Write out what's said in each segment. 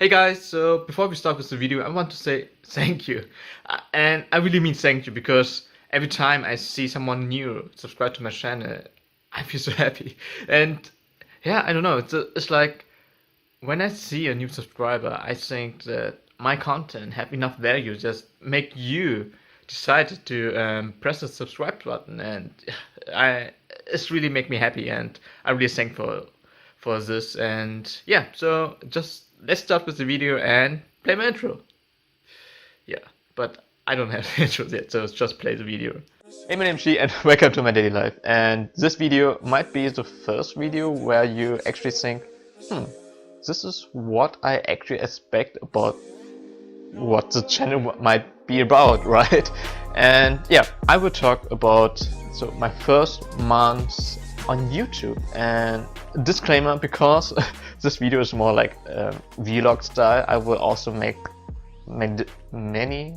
Hey guys, so before we start with the video, I want to say thank you. And I really mean thank you because every time I see someone new subscribe to my channel, I feel so happy. And yeah, I don't know, it's like when I see a new subscriber, I think that my content have enough value just make you decided to press the subscribe button, and I it's really make me happy, and I'm really thankful for this. And yeah, so just let's start with the video and play my intro. Yeah, but I don't have intros yet, so just play the video. Hey, my name's G and welcome to my daily life. And this video might be the first video where you actually think, this is what I actually expect about what the channel might be about, right? And yeah, I will talk about my first months on YouTube. And disclaimer, because this video is more like vlog style, I will also make many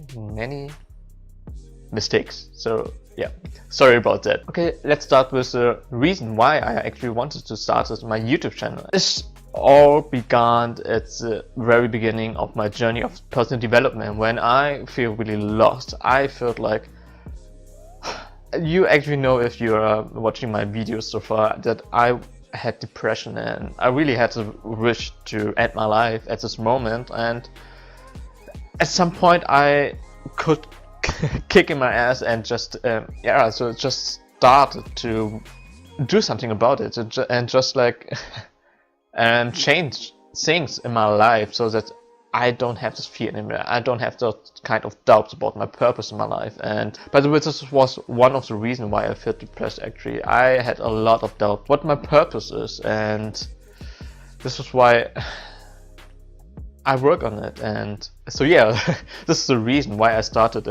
mistakes. So yeah, sorry about that. Okay, let's start with the reason why I actually wanted to start with my YouTube channel. This all began at the very beginning of my journey of personal development, when I feel really lost. I felt like, you actually know if you are watching my videos so far, that I had depression and I really had the wish to end my life at this moment. And at some point I could kick in my ass and just just started to do something about it and just like change things in my life so that I don't have this fear anymore. I don't have those kind of doubts about my purpose in my life. And by the way, this was one of the reasons why I felt depressed. Actually, I had a lot of doubt what my purpose is, and this is why I work on it. And so yeah, this is the reason why I started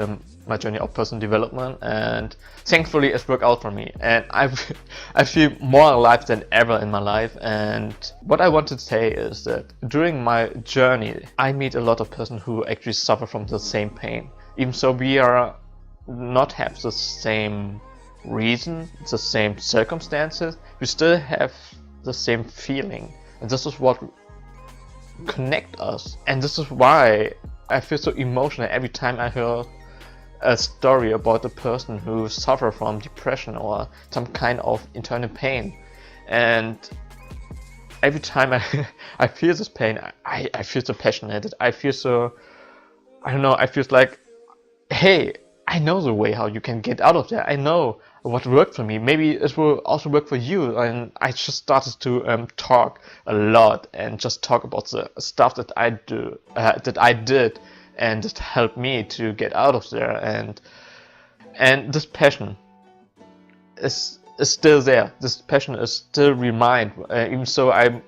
my journey of personal development, and thankfully it's worked out for me, and I feel more alive than ever in my life. And what I want to say is that during my journey I meet a lot of persons who actually suffer from the same pain, even so we are not have the same reason, the same circumstances, we still have the same feeling, and this is what connect us. And this is why I feel so emotional every time I hear a story about a person who suffer from depression or some kind of internal pain. And every time I feel this pain, I feel so passionate. I feel so, I don't know, I feel like, hey, I know the way how you can get out of there. I know what worked for me. Maybe it will also work for you. And I just started to talk a lot and just talk about the stuff that I did, and it helped me to get out of there. And this passion is still there. This passion is still remained, even so I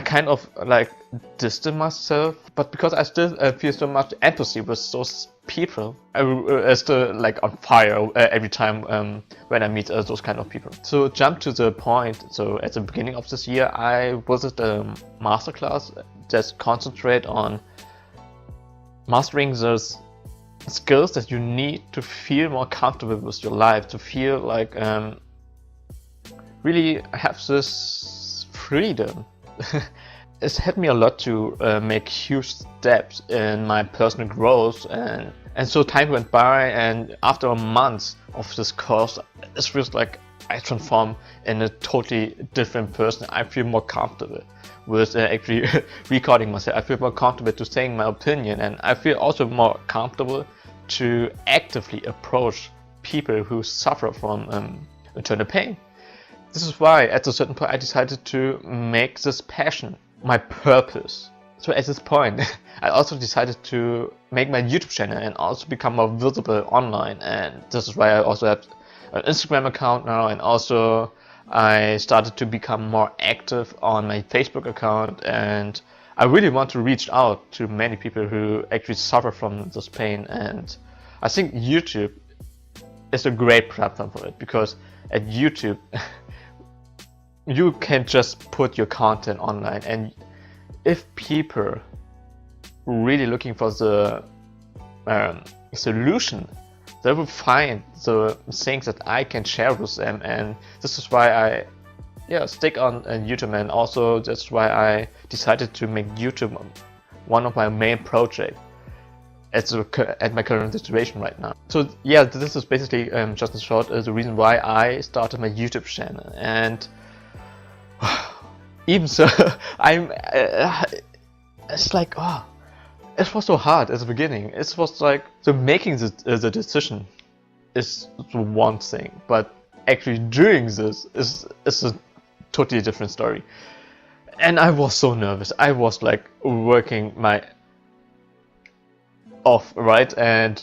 kind of like distance myself, but because I still feel so much empathy with those people, I still like on fire every time when I meet those kind of people. So jump to the point. So at the beginning of this year, I visited a masterclass that concentrate on mastering those skills that you need to feel more comfortable with your life, to feel like really have this freedom. It's helped me a lot to make huge steps in my personal growth, and so time went by, and after a month of this course, it feels like I transformed in a totally different person. I feel more comfortable with actually recording myself. I feel more comfortable to saying my opinion, and I feel also more comfortable to actively approach people who suffer from internal pain. This is why at a certain point I decided to make this passion my purpose. So at this point I also decided to make my YouTube channel and also become more visible online, and this is why I also have an Instagram account now, and also I started to become more active on my Facebook account. And I really want to reach out to many people who actually suffer from this pain, and I think YouTube is a great platform for it, because at YouTube you can just put your content online, and if people really looking for the solution, they will find the things that I can share with them. And this is why I stick on YouTube, and also that's why I decided to make YouTube one of my main projects at my current situation right now. So yeah, this is basically just in short the reason why I started my YouTube channel. And even so, it's like, oh, it was so hard at the beginning. It was like, so making the decision is the one thing, but actually doing this is a totally different story. And I was so nervous. I was like working my off, right? And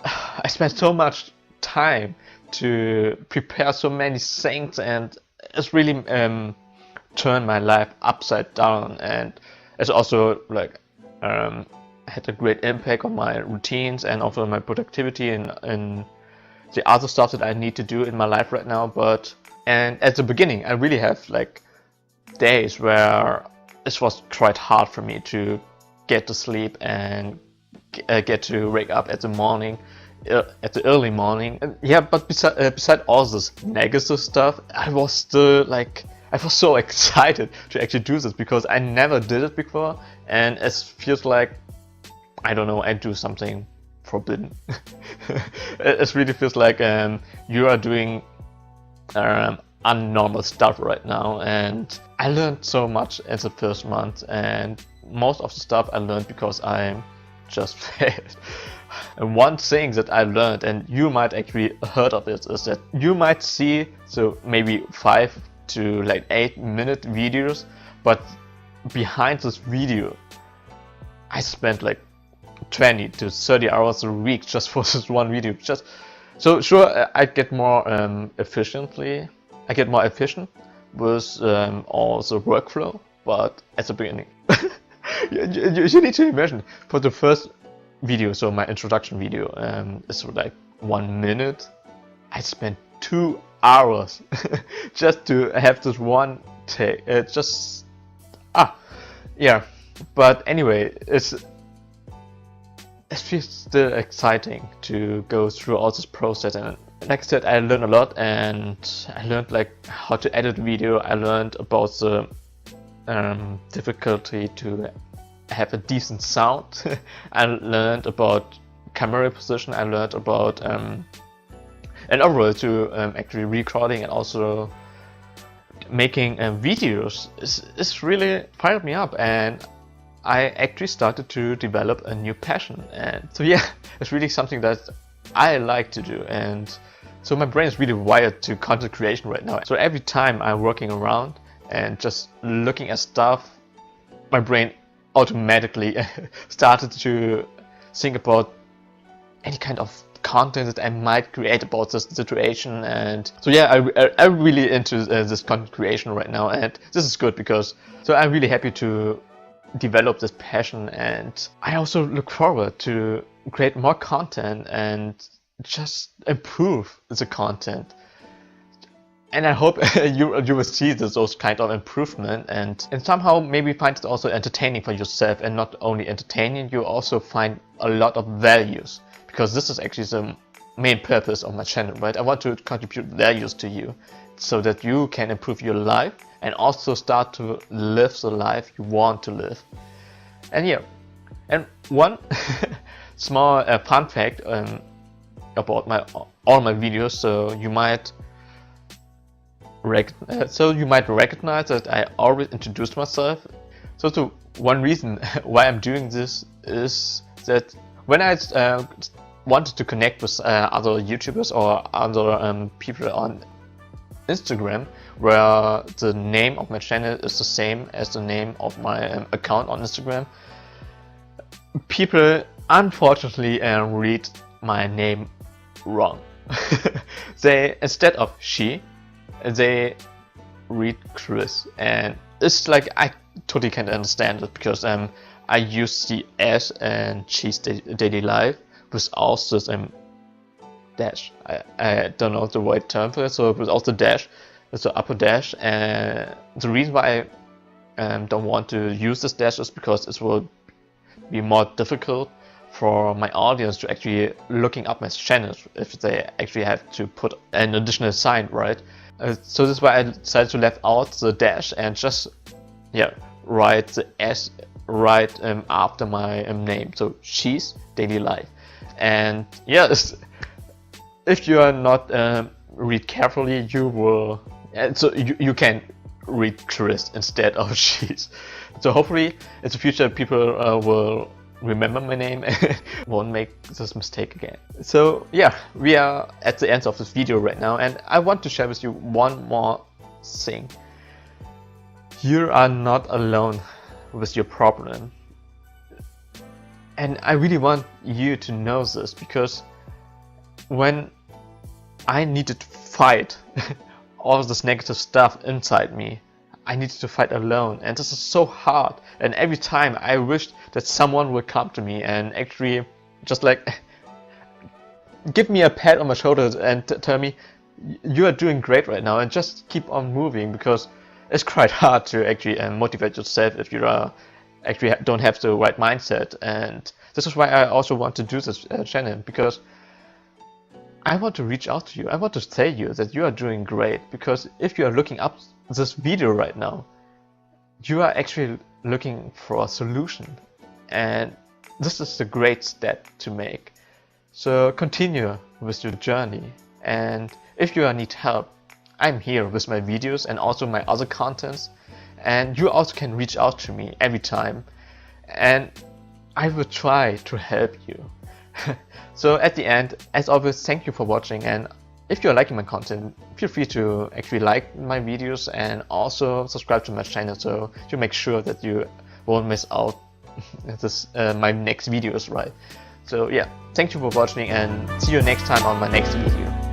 I spent so much time to prepare so many things, and it's really turned my life upside down. And it's also like had a great impact on my routines and also my productivity and the other stuff that I need to do in my life right now. And at the beginning, I really have like days where it was quite hard for me to get to sleep and get to wake up at the morning, at the early morning. And yeah, but beside all this negative stuff, I was still like, I was so excited to actually do this because I never did it before, and it feels like, I don't know, I do something forbidden. It really feels like you are doing unnormal stuff right now. And I learned so much in the first month, and most of the stuff I learned because I just failed. And one thing that I learned, and you might actually heard of it, is that you might see so maybe 5 to like 8-minute videos, but behind this video I spent like 20 to 30 hours a week just for this one video. Just so sure, I get more efficiently. I get more efficient with all the workflow, but at the beginning, you need to imagine for the first video, so my introduction video is like 1 minute. I spent 2 hours just to have this one take. Yeah. But anyway, it feels still exciting to go through all this process. And like I said, I learned a lot, and I learned like how to edit video. I learned about the difficulty to have a decent sound. I learned about camera position. I learned about and overall to actually recording and also making videos is really fired me up, and I actually started to develop a new passion. And so yeah, it's really something that I like to do. And so my brain is really wired to content creation right now. So every time I'm working around and just looking at stuff, my brain automatically started to think about any kind of content that I might create about this situation. And so yeah, I'm really into this content creation right now, and this is good because so I'm really happy to develop this passion, and I also look forward to create more content and just improve the content. And I hope you will see those kind of improvement, and somehow maybe find it also entertaining for yourself. And not only entertaining, you also find a lot of values, because this is actually the main purpose of my channel, right? I want to contribute values to you so that you can improve your life and also start to live the life you want to live. And yeah, and one small fun fact about all my videos. So you might recognize that I always introduced myself. So the one reason why I'm doing this is that when I wanted to connect with other YouTubers or other people on Instagram, where the name of my channel is the same as the name of my account on Instagram, people unfortunately read my name wrong. They, instead of she, they read Chris, and it's like I totally can't understand it, because I use the S and she's daily life without this dash. I don't know the right term for it. So without the dash, it's the upper dash. And the reason why I don't want to use this dash is because it will be more difficult for my audience to actually looking up my channel if they actually have to put an additional sign, right? So this is why I decided to leave out the dash and just write the S right after my name, so Cheese Daily Life. And yes, if you are not read carefully, you will, so you can read Chris instead of Cheese. So hopefully in the future people will remember my name and won't make this mistake again. So yeah, we are at the end of this video right now, and I want to share with you one more thing. You are not alone with your problem. And I really want you to know this, because when I needed to fight all this negative stuff inside me, I needed to fight alone, and this is so hard. And every time I wished that someone would come to me and actually just like give me a pat on my shoulder and tell me, you are doing great right now, and just keep on moving, because it's quite hard to actually motivate yourself if you are actually don't have the right mindset. And this is why I also want to do this channel, because I want to reach out to you. I want to tell you that you are doing great, because if you are looking up this video right now, you are actually looking for a solution, and this is a great step to make. So continue with your journey, and if you need help, I'm here with my videos and also my other contents, and you also can reach out to me every time, and I will try to help you. So at the end, as always, thank you for watching, and if you're liking my content, feel free to actually like my videos and also subscribe to my channel, so to make sure that you won't miss out this my next videos, right? So yeah, thank you for watching, and see you next time on my next video.